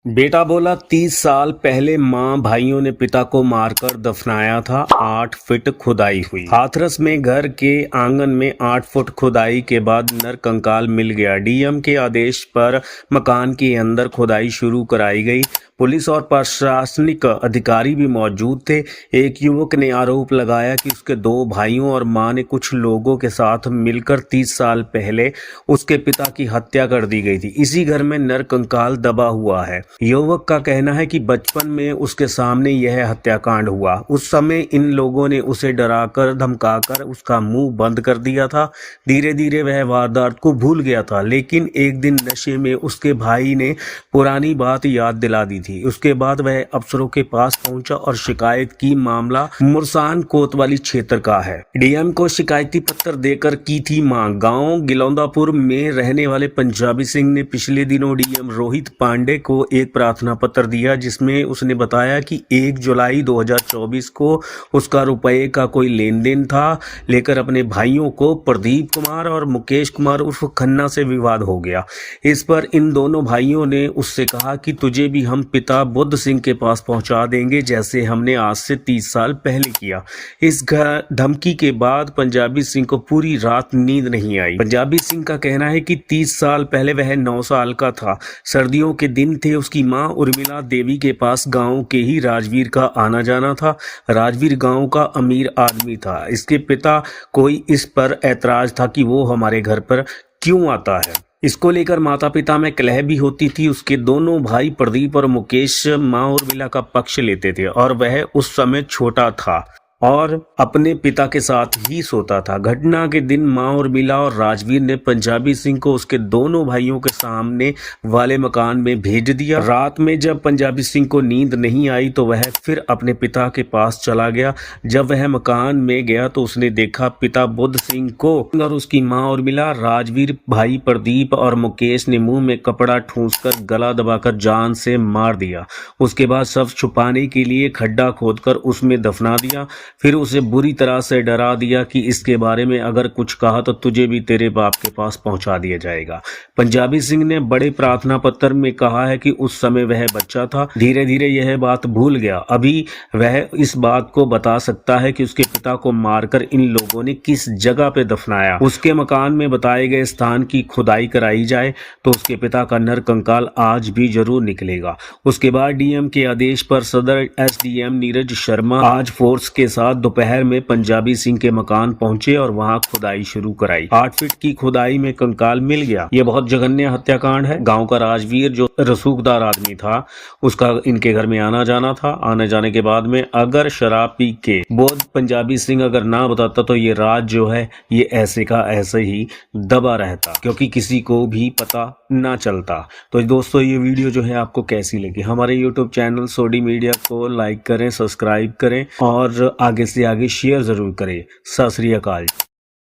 बेटा बोला 30 साल पहले माँ भाइयों ने पिता को मारकर दफनाया था। 8 फीट खुदाई हुई। हाथरस में घर के आंगन में 8 फुट खुदाई के बाद नरकंकाल मिल गया। डीएम के आदेश पर मकान के अंदर खुदाई शुरू कराई गई। पुलिस और प्रशासनिक अधिकारी भी मौजूद थे। एक युवक ने आरोप लगाया कि उसके 2 भाइयों और मां ने कुछ लोगों के साथ मिलकर 30 साल पहले उसके पिता की हत्या कर दी गई थी। इसी घर में नरकंकाल दबा हुआ है। युवक का कहना है कि बचपन में उसके सामने यह हत्याकांड हुआ। उस समय इन लोगों ने उसे डराकर धमकाकर उसका मुंह बंद कर दिया था। धीरे धीरे वह वारदात को भूल गया था, लेकिन एक दिन नशे में उसके भाई ने पुरानी बात याद दिला दी थी। उसके बाद वह अफसरों के पास पहुंचा और शिकायत की। मामला मुरसान कोतवाली क्षेत्र का है। डीएम को शिकायती पत्र देकर की थी मांग। गांव गिलौदापुर में रहने वाले पंजाबी सिंह ने पिछले दिनों डीएम रोहित पांडे को एक प्रार्थना पत्र दिया, जिसमें उसने बताया कि 1 जुलाई 2024 को उसका रुपए का कोई लेन देन था लेकर अपने भाइयों को प्रदीप कुमार और मुकेश कुमार उर्फ खन्ना से विवाद हो गया। इस पर इन दोनों भाइयों ने उससे कहा कि तुझे भी हम पिता बुद्ध सिंह के पास पहुंचा देंगे, जैसे हमने आज से 30 साल पहले किया। इस धमकी के बाद पंजाबी सिंह को पूरी रात नींद नहीं आई। पंजाबी सिंह का कहना है कि 30 साल पहले वह 9 साल का था। सर्दियों के दिन थे। उसकी मां उर्मिला देवी के पास गांव के ही राजवीर का आना जाना था। राजवीर गांव का अमीर आदमी था। इसके पिता कोई इस पर ऐतराज था कि वो हमारे घर पर क्यों आता है। इसको लेकर माता पिता में कलह भी होती थी। उसके दोनों भाई प्रदीप और मुकेश मां उर्मिला का पक्ष लेते थे और वह उस समय छोटा था और अपने पिता के साथ ही सोता था। घटना के दिन मां उर्मिला और राजवीर ने पंजाबी सिंह को उसके दोनों भाइयों के सामने वाले मकान में भेज दिया। रात में जब पंजाबी सिंह को नींद नहीं आई तो वह फिर अपने पिता के पास चला गया। जब वह मकान में गया तो उसने देखा पिता बुद्ध सिंह को और उसकी मां उर्मिला, राजवीर, भाई प्रदीप और मुकेश ने मुंह में कपड़ा ठूंसकर गला दबाकर जान से मार दिया। उसके बाद शव छुपाने के लिए खड्डा खोदकर उसमें दफना दिया। फिर उसे बुरी तरह से डरा दिया कि इसके बारे में अगर कुछ कहा तो तुझे भी तेरे बाप के पास पहुंचा दिया जाएगा। पंजाबी सिंह ने बड़े प्रार्थना पत्र में कहा है कि उस समय वह बच्चा था। धीरे धीरे यह बात भूल गया। अभी वह इस बात को बता सकता है कि उसके पिता को मारकर इन लोगों ने किस जगह पे दफनाया। उसके मकान में बताए गए स्थान की खुदाई कराई जाए तो उसके पिता का नरकंकाल आज भी जरूर निकलेगा। उसके बाद डीएम के आदेश पर सदर एसडीएम नीरज शर्मा आज फोर्स के साथ दोपहर में पंजाबी सिंह के मकान पहुंचे और वहां खुदाई शुरू कराई। 8 फीट की खुदाई में कंकाल मिल गया। यह बहुत जघन्य हत्याकांड है। गांव का राजवीर जो रसूखदार आदमी था, उसका इनके घर में आना जाना था। आने जाने के बाद में अगर शराब पी के बोध पंजाबी सिंह अगर ना बताता तो ये राज जो है ये ऐसे का ऐसे ही दबा रहता, क्योंकि किसी को भी पता ना चलता। तो दोस्तों, ये वीडियो जो है आपको कैसी लगी? हमारे यूट्यूब चैनल सोडी मीडिया को लाइक करें, सब्सक्राइब करें और आगे से आगे शेयर जरूर करें। सत श्री अकाल।